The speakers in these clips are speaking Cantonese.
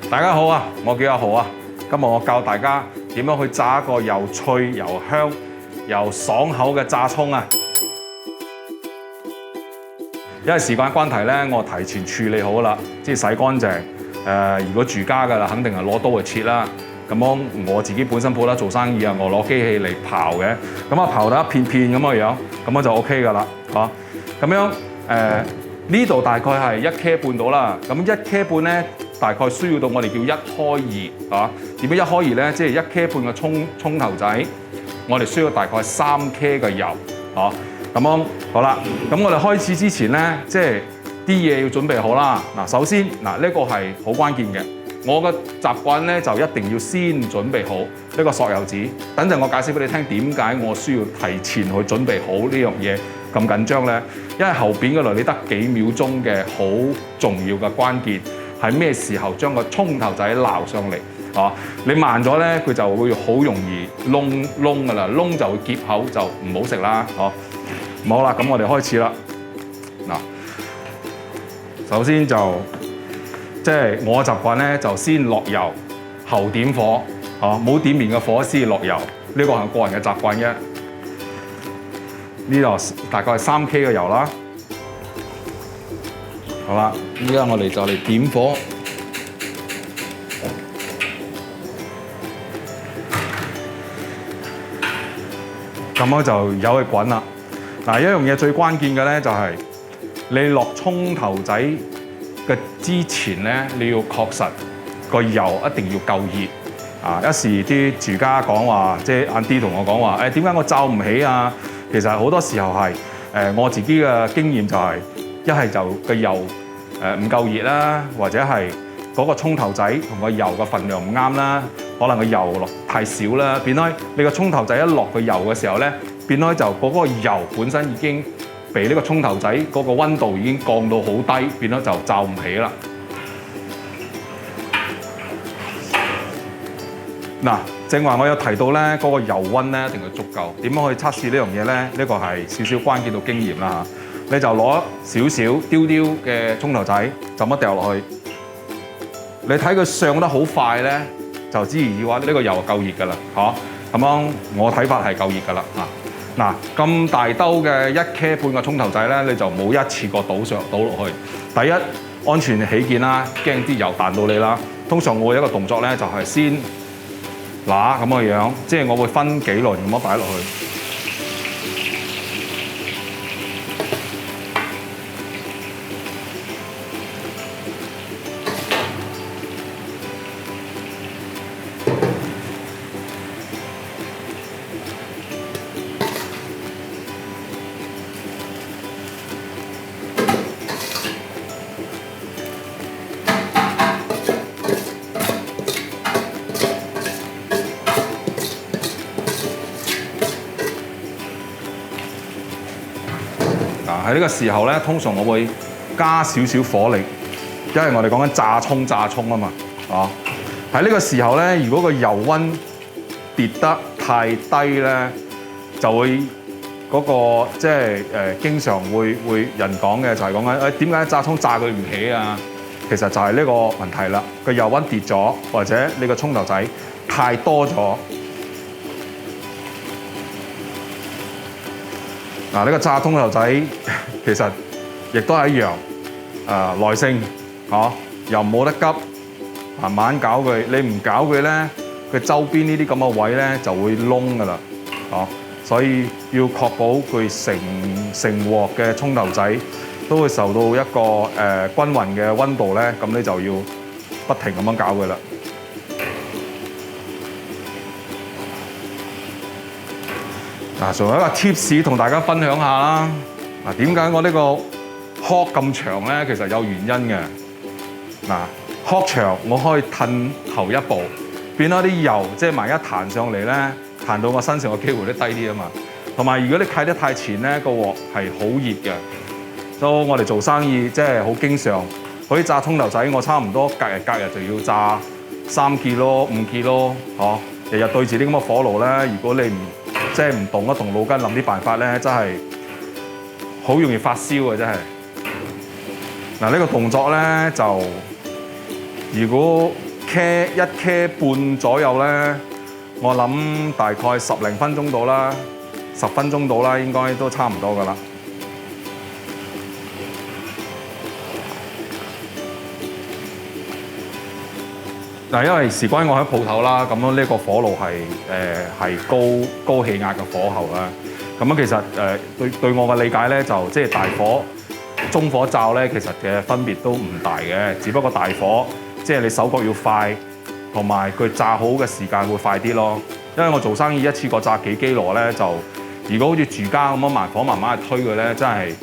大家好啊，我叫阿豪啊。今日我教大家點樣去炸一個又脆又香又爽口嘅炸葱啊！因為時間關係咧，我提前處理好啦，即係洗乾淨。如果住家㗎啦，肯定係攞刀去切啦。咁樣我自己本身鋪得做生意啊，我攞機器嚟刨嘅。咁啊刨得一片片咁嘅樣，咁樣就 OK 㗎啦。嚇，咁樣呢度大概係1 K 半到啦。咁1 K 半咧，大概需要到我哋叫1開2啊。點樣1開2咧？即係1 K 半嘅葱頭仔，我哋需要大概3 K 嘅油。嚇，咁樣好啦。咁我哋開始之前咧，即係啲嘢要準備好啦。嗱，首先嗱，呢個係好關鍵嘅。我嘅習慣咧就一定要先準備好呢個索油紙。等陣我解釋俾你聽點解我需要提前去準備好呢樣嘢咁緊張咧？因為後邊嗰度你得幾秒鐘嘅好重要嘅關鍵係咩時候將個葱頭仔撈上嚟啊？你慢咗咧，佢就會好容易燶㗎啦，燶就會澀口，就唔好食啦。哦，好啦，咁我哋開始啦。嗱，首先就即係我嘅習慣咧，就先落油，後點火，冇點燃嘅火先落油，呢個係個人嘅習慣啫。呢度大概係3 K 嘅油啦。好啦，依家我哋就嚟點火。咁樣就由佢滾啦。嗱，一樣嘢最關鍵嘅咧就係你落葱頭仔嘅之前咧，你要確實個油一定要夠熱啊！一時啲住家講話，即係 Auntie 同我講話，點解我罩唔起啊？其實好多時候係我自己嘅經驗就係一係就個油唔夠熱啦，或者係嗰個葱頭仔同個油嘅份量唔啱啦，可能個油落太少啦，變開你個葱頭仔一落個油嘅時候咧，變開就嗰個油本身已經被呢個葱頭仔嗰個溫度已經降到好低，變咗就罩唔起啦。嗱，正話我有提到咧，嗰個油溫咧一定要足夠。點樣去測試呢樣嘢咧？呢個係少少關鍵到經驗啦嚇。你就攞少少丟嘅葱頭仔，就咁掉落去。你睇佢上得好快咧，就知而話呢個油夠熱㗎啦，嚇。咁樣我睇法係夠熱㗎啦嚇。嗱，咁大兜嘅1 K 半嘅葱頭仔咧，你就冇一次過倒落去。第一，安全起見啦，驚啲油彈到你啦。通常我有一個動作咧，就係先嗱咁嘅樣，即係我會分幾輪咁樣擺落去。喺呢個時候咧，通常我會加少少火力，因為我哋講緊炸葱啊嘛，喺呢個時候咧，如果個油溫跌得太低咧，就會嗰個即係經常會人講嘅就係講緊點解炸葱炸佢唔起啊？其實就係呢個問題啦，個油溫跌咗，或者你個葱頭仔太多咗。嗱，呢個炸葱頭仔其實亦都係一樣，耐性，又冇得急，慢慢搞佢。你唔搞佢咧，佢周邊呢啲咁嘅位咧就會燶㗎啦，所以要確保佢成鑊嘅葱頭仔都會受到一個均勻嘅溫度咧，咁你就要不停咁樣搞佢啦。嗱，仲有一個 tips 同大家分享下啦。嗱，點解我呢個殼咁長咧？其實有原因嘅。嗱，殼長我可以褪後一步，變咗啲油，即係萬一彈上嚟咧，彈到我身上嘅機會都低啲啊嘛。同埋如果你契得太前咧，個鑊係好熱嘅。所以我哋做生意即係好經常，嗰啲炸葱頭仔，我差唔多隔日就要炸3 kg、5 kg，日日對住啲咁嘅火爐咧，如果你即係唔動一動腦筋諗啲辦法咧，真係好容易發燒嘅，真係。嗱，呢個動作咧就，如果 K 半左右咧，我諗大概10零分鐘到啦，10分鐘到啦，應該都差唔多噶啦。嗱，因為事關我喺鋪頭啦，咁樣呢個火爐係高氣壓嘅火候啦。咁樣其實對我嘅理解咧，就即係大火、中火灶咧，其實嘅分別都唔大嘅，只不過大火即係你手腳要快，同埋佢炸好嘅時間會快啲咯。因為我做生意一次過炸幾基羅咧，就如果好似住家咁樣慢火慢慢去推佢咧，真係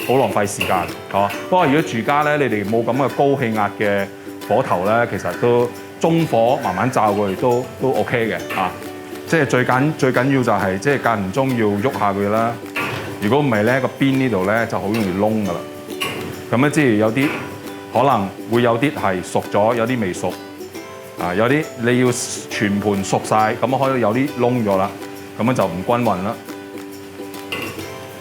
好浪費時間，係嘛？不過如果住家咧，你哋冇咁嘅高氣壓嘅火頭咧，其實都中火慢慢炸佢都 OK 嘅嚇。即係最緊要就係即係間唔中要喐下佢啦。如果唔係咧，個邊呢度咧就好容易燶噶啦。咁咧即係有啲可能會有啲係熟咗，有啲未熟。啊，有啲你要全盤熟晒，咁可以有啲燶咗啦，咁樣就唔均勻啦。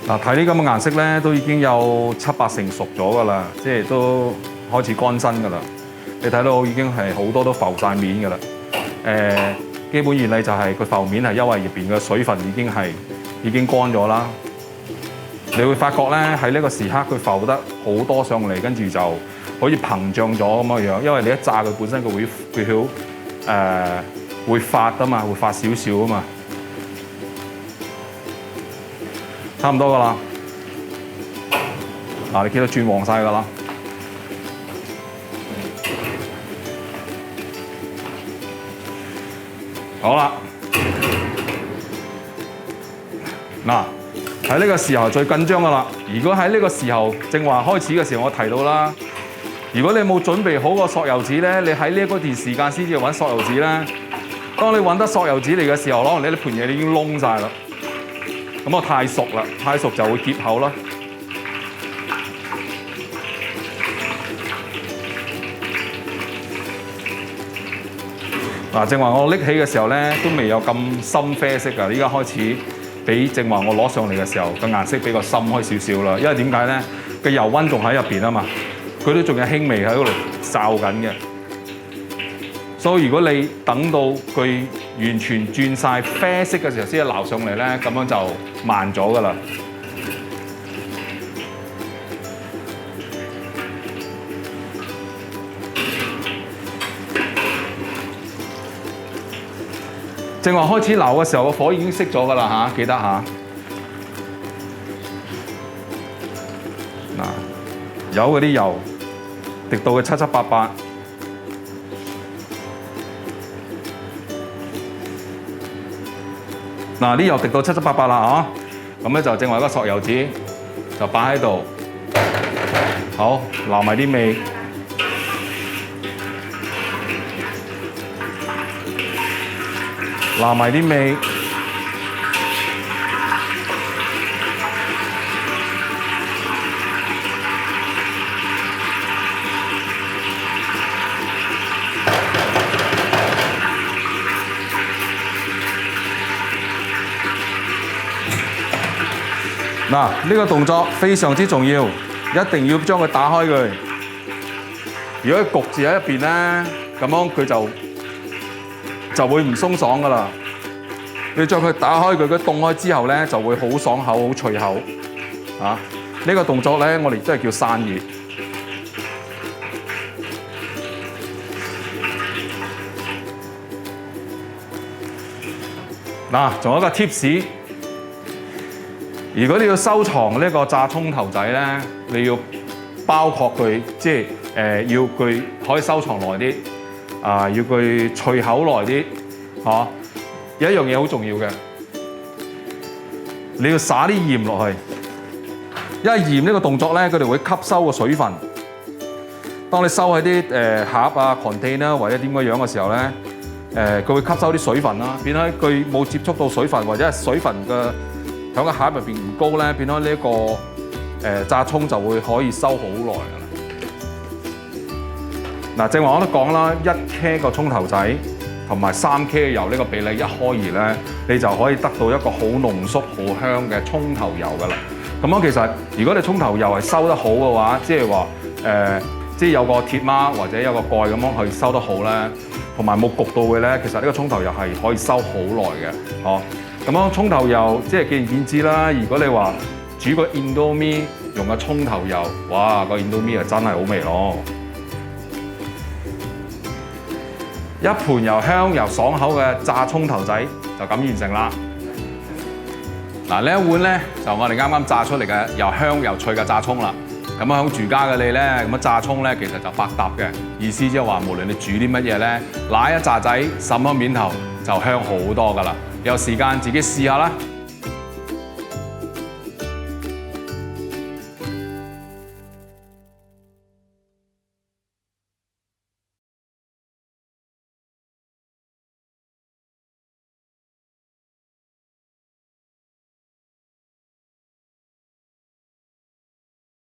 嗱，睇呢咁嘅顏色咧，都已經有7、8成熟咗噶啦，即係都開始乾身噶啦。你睇到已經係好多都浮晒面噶啦。基本原理就係佢浮面係因為入邊嘅水分已經乾咗啦。你會發覺咧喺呢個時刻佢浮得好多上嚟，跟住就好似膨脹咗咁嘅樣。因為你一炸佢本身佢會發啊嘛，會發少少啊嘛。差唔多噶啦。嗱，你見到轉黃晒噶啦。好啦，嗱，喺呢個時候最緊張噶啦。如果喺呢個時候正話開始嘅時候，我提到啦，如果你冇準備好個索油紙咧，你喺呢嗰段時間先至揾索油紙咧。當你揾得索油紙嚟嘅時候，可能你呢盤嘢已經燶晒啦。咁啊太熟啦，太熟就會結口啦。嗱，正話我拎起嘅時候咧，都未有咁深啡色㗎。依家開始比正話我攞上嚟嘅時候個顏色比較深開少少啦。因為點解咧？個油溫仲喺入邊啊嘛，佢都仲有輕微喺嗰度罩緊嘅。所以如果你等到佢完全轉晒啡色嘅時候先至撈上嚟咧，咁樣就慢咗㗎啦。正話開始撈嘅時候，個火已經熄咗㗎啦嚇，記得嚇。嗱，有嗰啲油滴到佢七七八八。嗱，啲油滴到七七八八啦嚇，咁咧就正話一個索油紙就擺喺度，好撈埋啲味。撈埋啲味，嗱，呢個動作非常之重要，一定要將佢打開佢。如果焗住喺入邊咧，咁樣佢就會唔鬆爽噶啦。你將佢打開佢，佢凍開之後咧，就會好爽口、好脆口。啊，呢個動作咧，我哋都係叫散熱。嗱，仲有一個 tips， 如果你要收藏呢個炸葱頭仔咧，你要包括佢，即係要佢可以收藏耐啲。要佢脆口耐啲，嚇！有一樣嘢好重要嘅，你要撒啲鹽落去，因為鹽呢個動作咧，佢哋會吸收個水分。當你收喺啲盒啊、container 或者點個樣嘅時候咧，佢會吸收啲水分啦，變咗佢冇接觸到水分，或者係水分嘅喺個盒入邊唔高咧，變咗呢個炸葱就會可以收好耐㗎啦。嗱，正話我都講啦，1K 個葱頭仔同埋3K 嘅油呢個比例一開二咧，你就可以得到一個好濃縮、好香嘅葱頭油噶啦。咁樣其實如果你葱頭油係收得好嘅話，即係話即係有個鐵孖或者有個蓋咁樣去收得好咧，同埋冇焗到嘅咧，其實呢個葱頭油係可以收好耐嘅，哦。咁樣葱頭油即係見仁見智啦。如果你話煮個 Indomie 用個葱頭油，哇，個 Indomie 真係好味咯！一盤又香又爽口嘅炸葱頭仔就咁完成啦。嗱，呢一碗咧就我哋啱啱炸出嚟嘅又香又脆嘅炸葱啦。咁響住家嘅你咧，咁樣炸葱咧其實就百搭嘅，意思即係話無論你煮啲乜嘢咧，揦一炸仔滲喺面頭就香好多噶啦。有時間自己試下啦〜